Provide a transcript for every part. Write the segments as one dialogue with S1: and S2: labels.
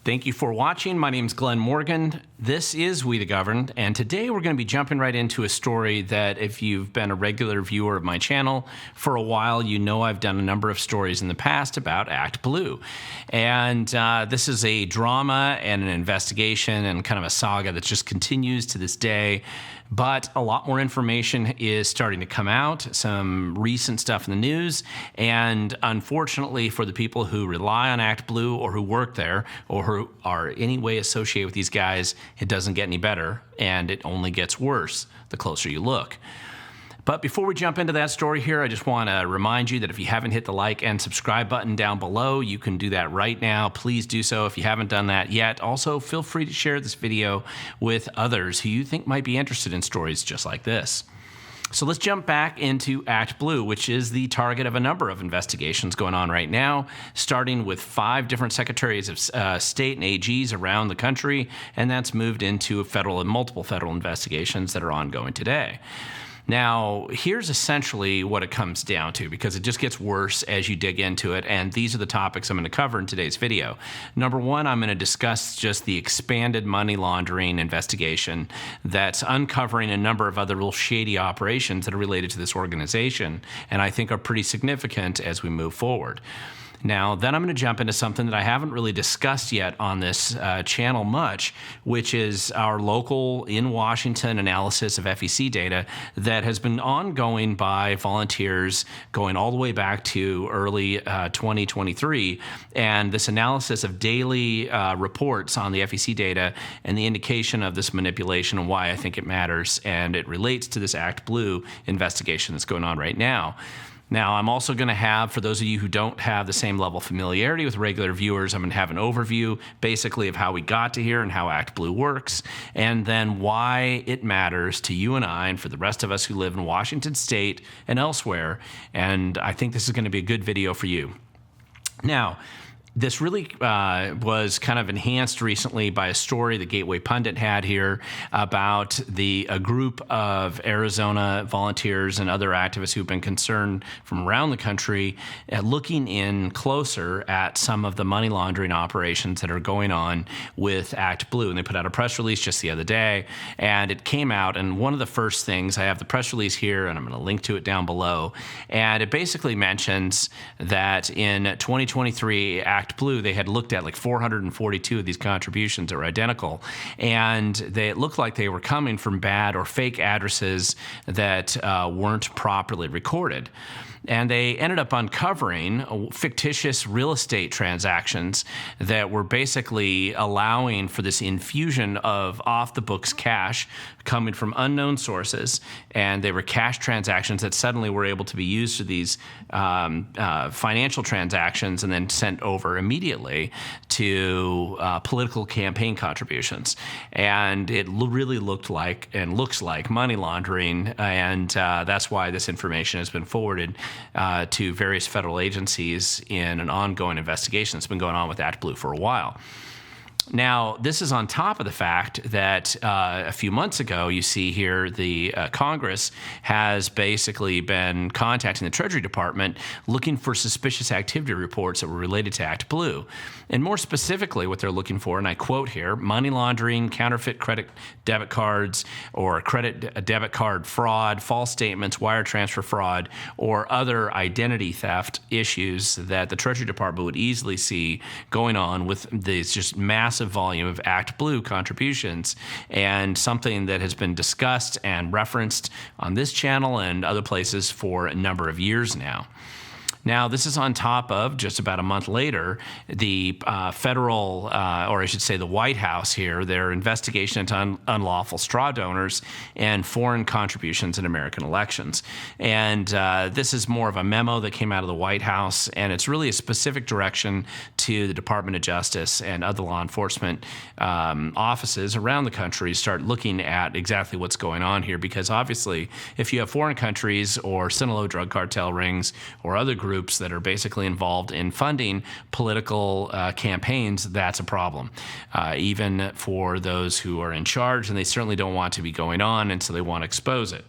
S1: Thank you for watching. My name is Glen Morgan. This is We the Governed, and today we're going to be jumping right into a story that if you've been a regular viewer of my channel for a while, you know I've done a number of stories in the past about Act Blue. And this is a drama and an investigation and kind of a saga that just continues to this day. But a lot more information is starting to come out, some recent stuff in the news, and unfortunately for the people who rely on Act Blue or who work there or who are in any way associated with these guys, it doesn't get any better, and it only gets worse the closer you look. But before we jump into that story here, I just want to remind you that if you haven't hit the like and subscribe button down below, you can do that right now. Please do so if you haven't done that yet. Also, feel free to share this video with others who you think might be interested in stories just like this. So let's jump back into Act Blue, which is the target of a number of investigations going on right now, starting with 5 different secretaries of state and AGs around the country, and that's moved into federal and multiple federal investigations that are ongoing today. Now, here's essentially what it comes down to, because it just gets worse as you dig into it, and these are the topics I'm going to cover in today's video. Number one, I'm going to discuss just the expanded money laundering investigation that's uncovering a number of other real shady operations that are related to this organization, and I think are pretty significant as we move forward. Now, then I'm going to jump into something that I haven't really discussed yet on this channel much, which is our local in Washington analysis of FEC data that has been ongoing by volunteers going all the way back to early 2023. And this analysis of daily reports on the FEC data and the indication of this manipulation and why I think it matters. And it relates to this Act Blue investigation that's going on right now. Now, I'm also going to have, for those of you who don't have the same level of familiarity with regular viewers, I'm going to have an overview basically of how we got to here and how Act Blue works, and then why it matters to you and I and for the rest of us who live in Washington State and elsewhere. And I think this is going to be a good video for you. Now, this really was kind of enhanced recently by a story the Gateway Pundit had here about a group of Arizona volunteers and other activists who've been concerned from around the country looking in closer at some of the money laundering operations that are going on with Act Blue. And they put out a press release just the other day, and it came out, and one of the first things, I have the press release here, and I'm going to link to it down below, and it basically mentions that in 2023, Act Blue, they had looked at like 442 of these contributions that were identical, and it looked like they were coming from bad or fake addresses that weren't properly recorded. And they ended up uncovering fictitious real estate transactions that were basically allowing for this infusion of off-the-books cash coming from unknown sources, and they were cash transactions that suddenly were able to be used for these financial transactions and then sent over immediately to political campaign contributions. And it really looked like and looks like money laundering, and that's why this information has been forwarded to various federal agencies in an ongoing investigation that's been going on with Act Blue for a while. Now, this is on top of the fact that a few months ago, you see here, the Congress has basically been contacting the Treasury Department looking for suspicious activity reports that were related to Act Blue. And more specifically, what they're looking for, and I quote here, money laundering, counterfeit credit debit cards, or credit debit card fraud, false statements, wire transfer fraud, or other identity theft issues that the Treasury Department would easily see going on with these just massive volume of Act Blue contributions, and something that has been discussed and referenced on this channel and other places for a number of years now. Now, this is on top of, just about a month later, the federal, or I should say the White House here, their investigation into unlawful straw donors and foreign contributions in American elections. And this is more of a memo that came out of the White House, and it's really a specific direction to the Department of Justice and other law enforcement offices around the country to start looking at exactly what's going on here, because obviously, if you have foreign countries or Sinaloa drug cartel rings or other groups that are basically involved in funding political campaigns, that's a problem, even for those who are in charge, and they certainly don't want to be going on, and so they want to expose it.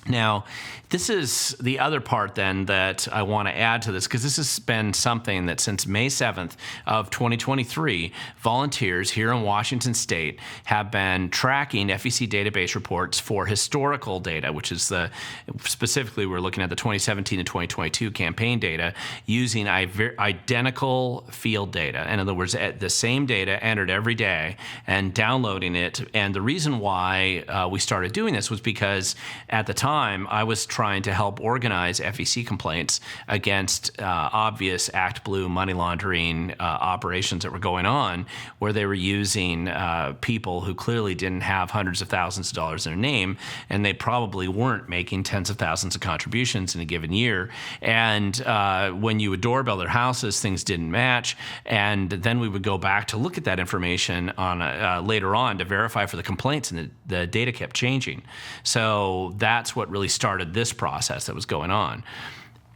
S1: Now, this is the other part then that I want to add to this, because this has been something that since May 7th of 2023, volunteers here in Washington State have been tracking FEC database reports for historical data, which is specifically we're looking at the 2017 and 2022 campaign data using identical field data. In other words, the same data entered every day and downloading it. And the reason why we started doing this was because at the time, I was trying to help organize FEC complaints against obvious Act Blue money laundering operations that were going on, where they were using people who clearly didn't have hundreds of thousands of dollars in their name, and they probably weren't making tens of thousands of contributions in a given year. And when you would doorbell their houses, things didn't match, and then we would go back to look at that information on later on to verify for the complaints, and the data kept changing. So that's what really started this process that was going on.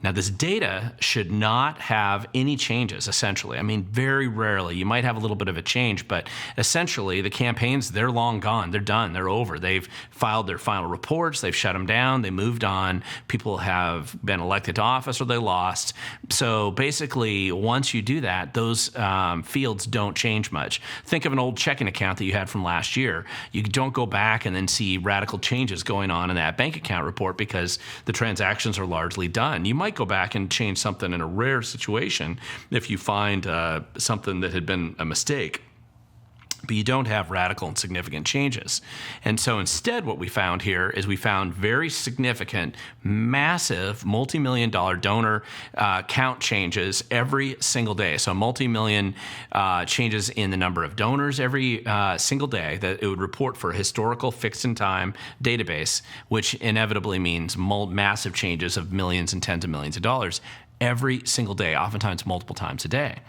S1: Now, this data should not have any changes, essentially. I mean, very rarely. You might have a little bit of a change, but essentially the campaigns, they're long gone. They're done. They're over. They've filed their final reports. They've shut them down. They moved on. People have been elected to office or they lost. So basically, once you do that, those fields don't change much. Think of an old checking account that you had from last year. You don't go back and then see radical changes going on in that bank account report because the transactions are largely done. You might go back and change something in a rare situation if you find something that had been a mistake, but you don't have radical and significant changes. And so instead what we found here is we found very significant, massive, multi-million dollar donor count changes every single day. So multi-million changes in the number of donors every single day that it would report for a historical fixed in time database, which inevitably means massive changes of millions and tens of millions of dollars every single day, oftentimes multiple times a day.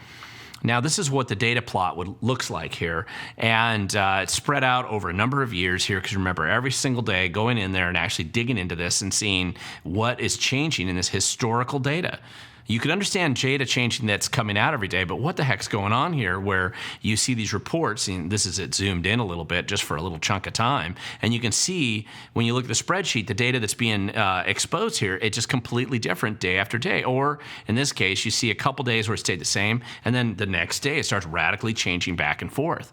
S1: Now, this is what the data plot looks like here, and it's spread out over a number of years here, because remember, every single day going in there and actually digging into this and seeing what is changing in this historical data. You could understand data changing that's coming out every day, but what the heck's going on here where you see these reports, and this is it zoomed in a little bit just for a little chunk of time, and you can see when you look at the spreadsheet, the data that's being exposed here, it's just completely different day after day. Or in this case, you see a couple days where it stayed the same, and then the next day it starts radically changing back and forth.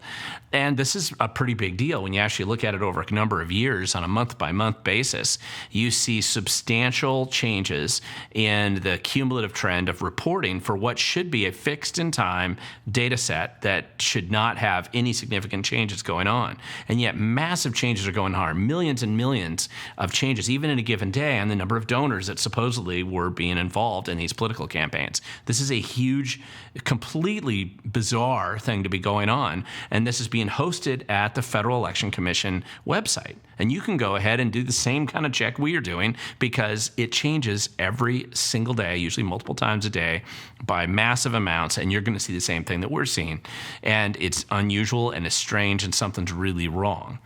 S1: And this is a pretty big deal when you actually look at it over a number of years on a month-by-month basis. You see substantial changes in the cumulative trend of reporting for what should be a fixed-in-time data set that should not have any significant changes going on. And yet massive changes are going on, millions and millions of changes, even in a given day, on the number of donors that supposedly were being involved in these political campaigns. This is a huge, completely bizarre thing to be going on, and this is being hosted at the Federal Election Commission website. And you can go ahead and do the same kind of check we are doing, because it changes every single day, usually multiple times a day, by massive amounts, and you're going to see the same thing that we're seeing. And it's unusual and it's strange, and something's really wrong.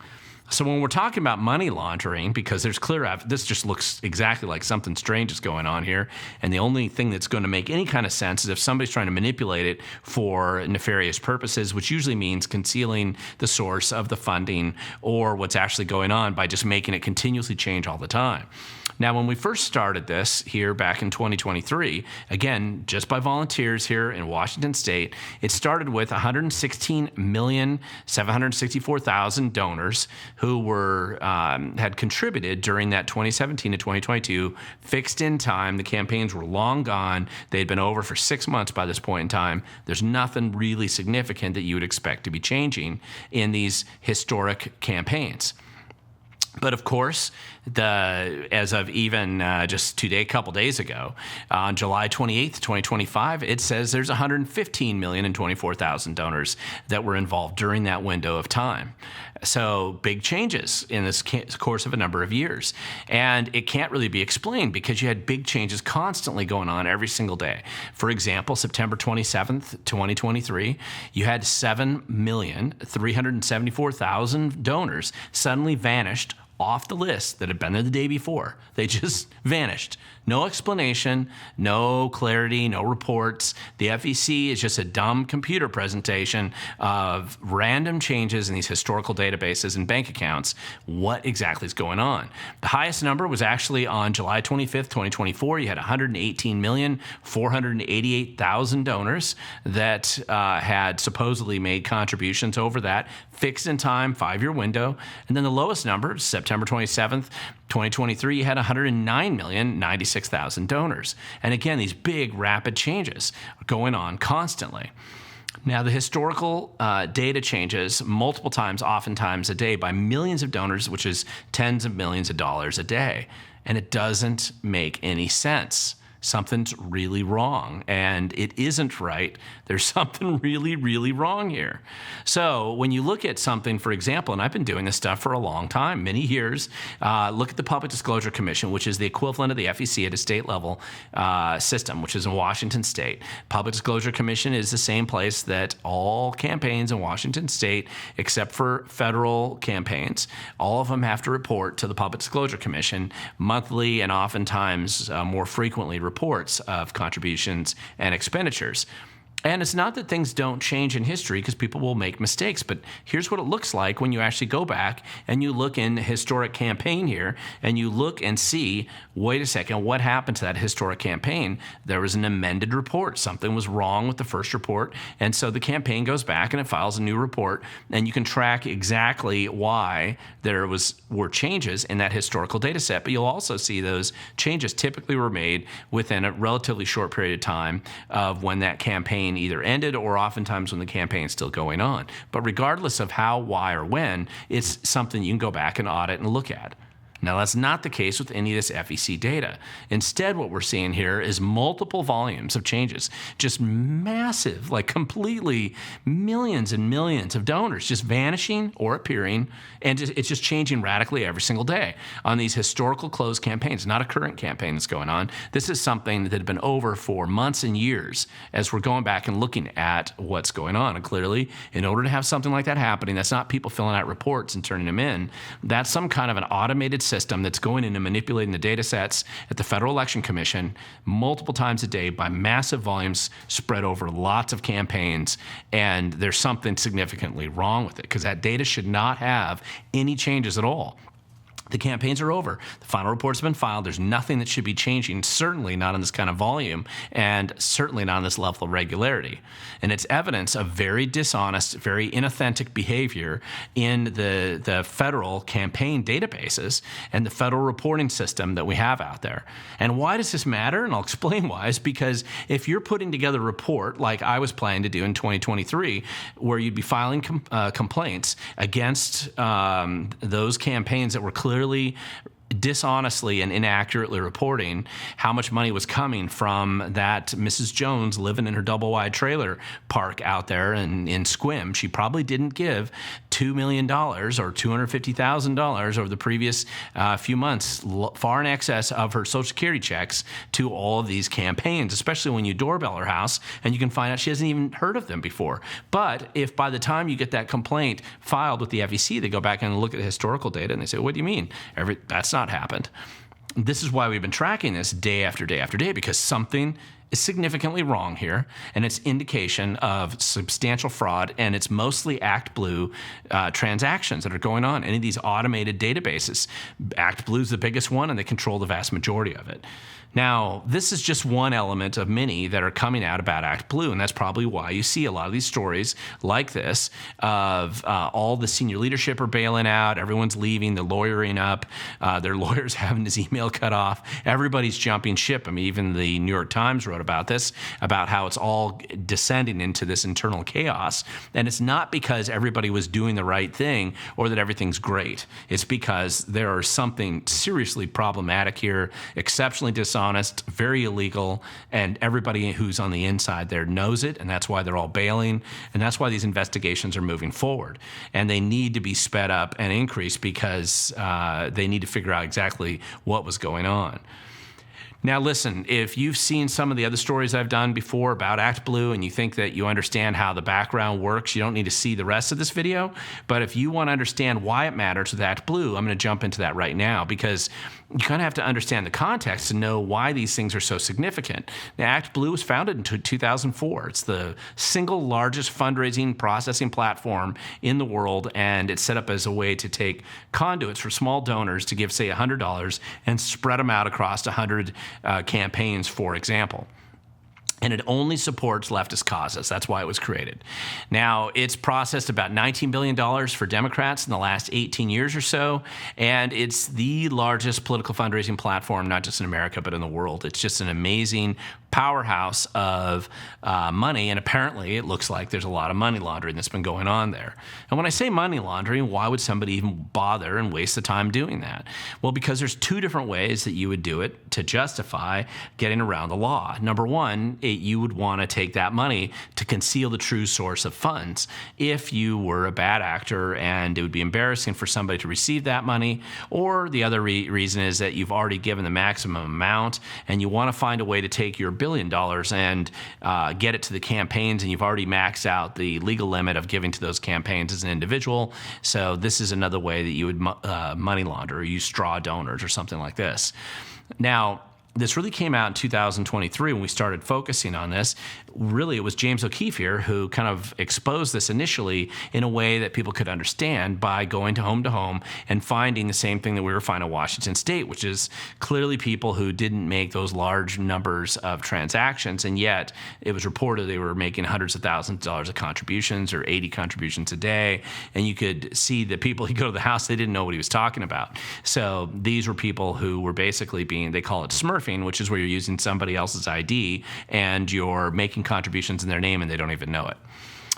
S1: So when we're talking about money laundering, because there's this just looks exactly like something strange is going on here, and the only thing that's going to make any kind of sense is if somebody's trying to manipulate it for nefarious purposes, which usually means concealing the source of the funding or what's actually going on by just making it continuously change all the time. Now, when we first started this here back in 2023, again, just by volunteers here in Washington State, it started with 116,764,000 donors who were had contributed during that 2017 to 2022 fixed in time. The campaigns were long gone. They'd been over for 6 months by this point in time. There's nothing really significant that you would expect to be changing in these historic campaigns. But of course, as of even just a couple days ago, on July 28th, 2025, it says there's 115,024,000 donors that were involved during that window of time. So big changes in this course of a number of years. And it can't really be explained because you had big changes constantly going on every single day. For example, September 27th, 2023, you had 7,374,000 donors suddenly vanished off the list that had been there the day before. They just vanished. No explanation, no clarity, no reports. The FEC is just a dumb computer presentation of random changes in these historical databases and bank accounts. What exactly is going on? The highest number was actually on July 25th, 2024. You had 118,488,000 donors that had supposedly made contributions over that fixed in time 5-year window. And then the lowest number, September 27th, 2023, you had 109,096,000 donors. And again, these big rapid changes are going on constantly. Now, the historical data changes multiple times, oftentimes a day, by millions of donors, which is tens of millions of dollars a day. And it doesn't make any sense. Something's really wrong, and it isn't right. There's something really, really wrong here. So when you look at something, for example, and I've been doing this stuff for a long time, many years, look at the Public Disclosure Commission, which is the equivalent of the FEC at a state level system, which is in Washington State. Public Disclosure Commission is the same place that all campaigns in Washington State, except for federal campaigns, all of them have to report to the Public Disclosure Commission monthly and oftentimes more frequently reports of contributions and expenditures. And it's not that things don't change in history, because people will make mistakes, but here's what it looks like when you actually go back and you look in the historic campaign here and you look and see, wait a second, what happened to that historic campaign? There was an amended report. Something was wrong with the first report. And so the campaign goes back and it files a new report, and you can track exactly why there were changes in that historical data set. But you'll also see those changes typically were made within a relatively short period of time of when that campaign either ended or oftentimes when the campaign is still going on. But regardless of how, why, or when, it's something you can go back and audit and look at. Now, that's not the case with any of this FEC data. Instead, what we're seeing here is multiple volumes of changes, just massive, like completely millions and millions of donors just vanishing or appearing, and it's just changing radically every single day on these historical closed campaigns, not a current campaign that's going on. This is something that had been over for months and years as we're going back and looking at what's going on. And clearly, in order to have something like that happening, that's not people filling out reports and turning them in. That's some kind of an automated system that's going in and manipulating the data sets at the Federal Election Commission multiple times a day by massive volumes spread over lots of campaigns. And there's something significantly wrong with it, because that data should not have any changes at all. The campaigns are over. The final report's been filed. There's nothing that should be changing, certainly not in this kind of volume, and certainly not on this level of regularity. And it's evidence of very dishonest, very inauthentic behavior in the federal campaign databases and the federal reporting system that we have out there. And why does this matter? And I'll explain why. It's because if you're putting together a report like I was planning to do in 2023, where you'd be filing complaints against those campaigns that were clearly dishonestly and inaccurately reporting how much money was coming from that Mrs. Jones living in her double-wide trailer park out there in Squim. She probably didn't give $2 million or $250,000 over the previous few months, far in excess of her Social Security checks, to all of these campaigns, especially when you doorbell her house and you can find out she hasn't even heard of them before. But if by the time you get that complaint filed with the FEC, they go back and look at the historical data and they say, what do you mean? That's not happened. This is why we've been tracking this day after day after day, because something is significantly wrong here, and it's indication of substantial fraud, and it's mostly ActBlue transactions that are going on. Any of these automated databases, ActBlue is the biggest one, and they control the vast majority of it. Now, this is just one element of many that are coming out about ActBlue, and that's probably why you see a lot of these stories like this of all the senior leadership are bailing out, everyone's leaving, they're lawyering up, their lawyers having his email cut off, everybody's jumping ship. I mean, even the New York Times wrote about this, about how it's all descending into this internal chaos, and it's not because everybody was doing the right thing or that everything's great. It's because there is something seriously problematic here, exceptionally dishonest, very illegal, and everybody who's on the inside there knows it, and that's why they're all bailing, and that's why these investigations are moving forward. And they need to be sped up and increased because they need to figure out exactly what was going on. Now, listen, if you've seen some of the other stories I've done before about ActBlue and you think that you understand how the background works, you don't need to see the rest of this video. But if you want to understand why it matters with ActBlue, I'm going to jump into that right now, because you kind of have to understand the context to know why these things are so significant. Now, ActBlue was founded in 2004. It's the single largest fundraising processing platform in the world, and it's set up as a way to take conduits for small donors to give, say, $100 and spread them out across 100 campaigns, for example. And it only supports leftist causes. That's why it was created. Now, it's processed about $19 billion for Democrats in the last 18 years or so, and it's the largest political fundraising platform, not just in America, but in the world. It's just an amazing powerhouse of money, and apparently it looks like there's a lot of money laundering that's been going on there. And when I say money laundering, why would somebody even bother and waste the time doing that? Well, because there's two different ways that you would do it to justify getting around the law. Number one, you would want to take that money to conceal the true source of funds if you were a bad actor, and it would be embarrassing for somebody to receive that money. Or the other reason is that you've already given the maximum amount and you want to find a way to take your $1 billion and get it to the campaigns, and you've already maxed out the legal limit of giving to those campaigns as an individual. So this is another way that you would money launder, or use straw donors or something like this. Now, this really came out in 2023 when we started focusing on this. Really, it was James O'Keefe here who kind of exposed this initially in a way that people could understand by going to home and finding the same thing that we were finding in Washington State, which is clearly people who didn't make those large numbers of transactions, and yet it was reported they were making hundreds of thousands of dollars of contributions, or 80 contributions a day, and you could see the people who go to the house, they didn't know what he was talking about. So these were people who were basically being, they call it smurfing, which is where you're using somebody else's ID and you're making contributions in their name and they don't even know it.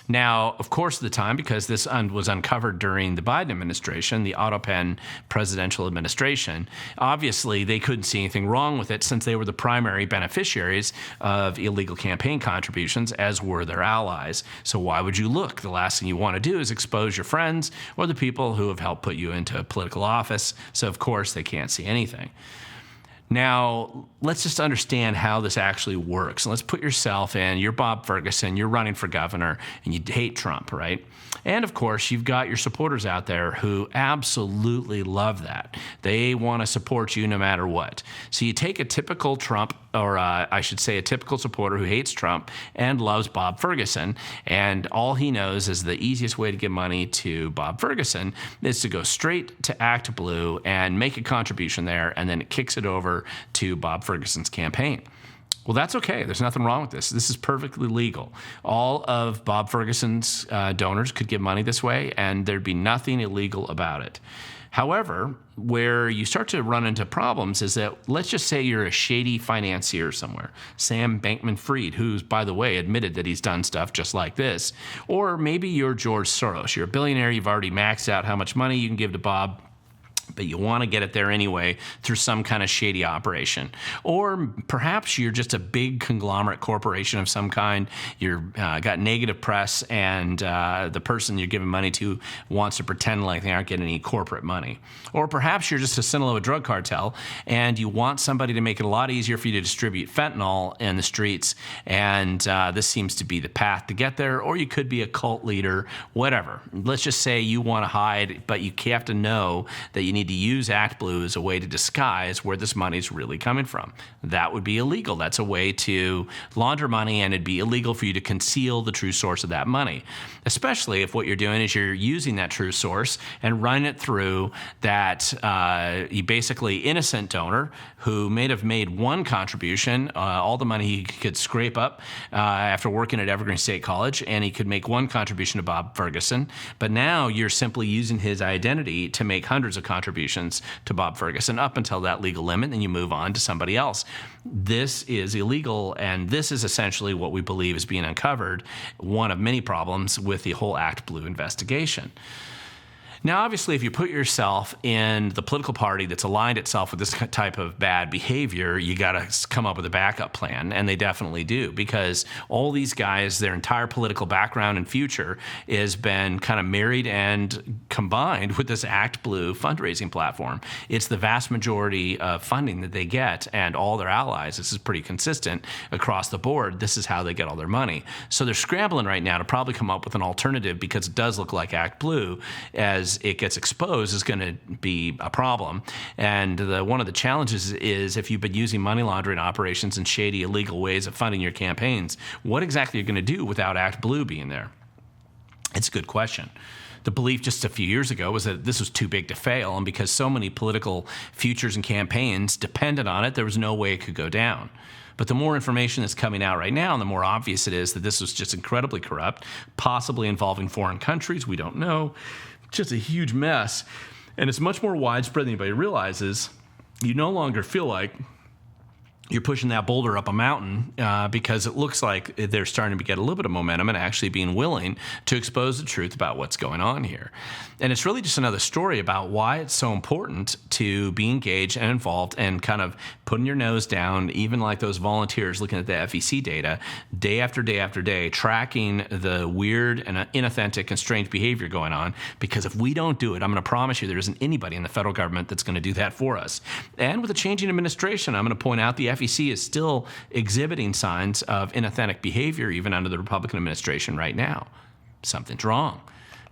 S1: Now, of course, at the time, because this was uncovered during the Biden administration, the AutoPen presidential administration, obviously they couldn't see anything wrong with it since they were the primary beneficiaries of illegal campaign contributions, as were their allies. So why would you look? The last thing you want to do is expose your friends or the people who have helped put you into political office. So, of course, they can't see anything. Now, let's just understand how this actually works. And let's put yourself in, you're Bob Ferguson, you're running for governor, and you hate Trump, right? And of course, you've got your supporters out there who absolutely love that. They want to support you no matter what. So you take a typical Trump, or I should say a typical supporter who hates Trump and loves Bob Ferguson, and all he knows is the easiest way to give money to Bob Ferguson is to go straight to ActBlue and make a contribution there, and then it kicks it over to Bob Ferguson's campaign. Well, that's okay. There's nothing wrong with this. This is perfectly legal. All of Bob Ferguson's donors could give money this way, and there'd be nothing illegal about it. However, where you start to run into problems is that, let's just say you're a shady financier somewhere, Sam Bankman-Fried, who's, by the way, admitted that he's done stuff just like this. Or maybe you're George Soros. You're a billionaire. You've already maxed out how much money you can give to Bob, but you want to get it there anyway through some kind of shady operation. Or perhaps you're just a big conglomerate corporation of some kind. You're got negative press, and the person you're giving money to wants to pretend like they aren't getting any corporate money. Or perhaps you're just a Sinaloa drug cartel, and you want somebody to make it a lot easier for you to distribute fentanyl in the streets, and this seems to be the path to get there. Or you could be a cult leader, whatever. Let's just say you want to hide, but you have to know that you need to use ActBlue as a way to disguise where this money is really coming from. That would be illegal. That's a way to launder money, and it'd be illegal for you to conceal the true source of that money, especially if what you're doing is you're using that true source and running it through that basically innocent donor who may have made one contribution, all the money he could scrape up after working at Evergreen State College, and he could make one contribution to Bob Ferguson. But now you're simply using his identity to make hundreds of contributions to Bob Ferguson up until that legal limit, and you move on to somebody else. This is illegal, and this is essentially what we believe is being uncovered, one of many problems with the whole ActBlue investigation. Now, obviously, if you put yourself in the political party that's aligned itself with this type of bad behavior, you got to come up with a backup plan, and they definitely do, because all these guys, their entire political background and future has been kind of married and combined with this Act Blue fundraising platform. It's the vast majority of funding that they get, and all their allies. This is pretty consistent across the board. This is how they get all their money. So they're scrambling right now to probably come up with an alternative, because it does look like Act Blue, as it gets exposed, is going to be a problem. And one of the challenges is, if you've been using money laundering operations and shady illegal ways of funding your campaigns, what exactly are you going to do without Act Blue being there? It's a good question. The belief just a few years ago was that this was too big to fail, and because so many political futures and campaigns depended on it, there was no way it could go down. But the more information that's coming out right now, and the more obvious it is that this was just incredibly corrupt, possibly involving foreign countries, we don't know, just a huge mess. And it's much more widespread than anybody realizes. You no longer feel like you're pushing that boulder up a mountain, because it looks like they're starting to get a little bit of momentum and actually being willing to expose the truth about what's going on here. And it's really just another story about why it's so important to be engaged and involved and kind of putting your nose down, even like those volunteers looking at the FEC data day after day after day, tracking the weird and inauthentic and strange behavior going on. Because if we don't do it, I'm going to promise you there isn't anybody in the federal government that's going to do that for us. And with a changing administration, I'm going to point out the FEC is still exhibiting signs of inauthentic behavior even under the Republican administration right now. Something's wrong.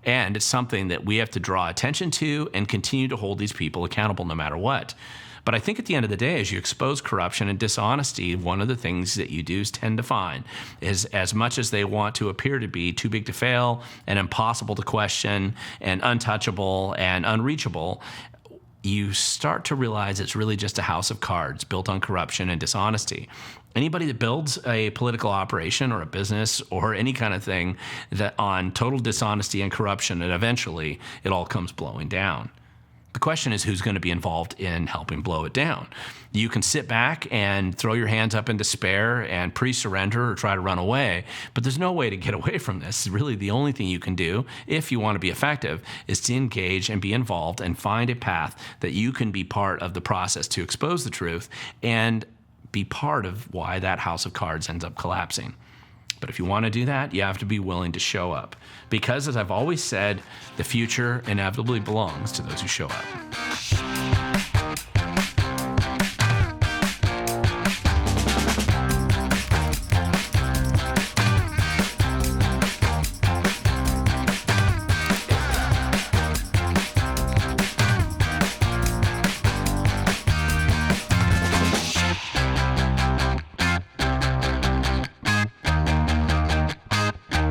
S1: And it's something that we have to draw attention to and continue to hold these people accountable no matter what. But I think at the end of the day, as you expose corruption and dishonesty, one of the things that you do tend to find is, as much as they want to appear to be too big to fail and impossible to question and untouchable and unreachable, you start to realize it's really just a house of cards built on corruption and dishonesty. Anybody that builds a political operation or a business or any kind of thing that on total dishonesty and corruption, and eventually it all comes blowing down. The question is, who's going to be involved in helping blow it down? You can sit back and throw your hands up in despair and pre-surrender or try to run away, but there's no way to get away from this. Really, the only thing you can do, if you want to be effective, is to engage and be involved and find a path that you can be part of the process to expose the truth and be part of why that house of cards ends up collapsing. But if you want to do that, you have to be willing to show up. Because, as I've always said, the future inevitably belongs to those who show up.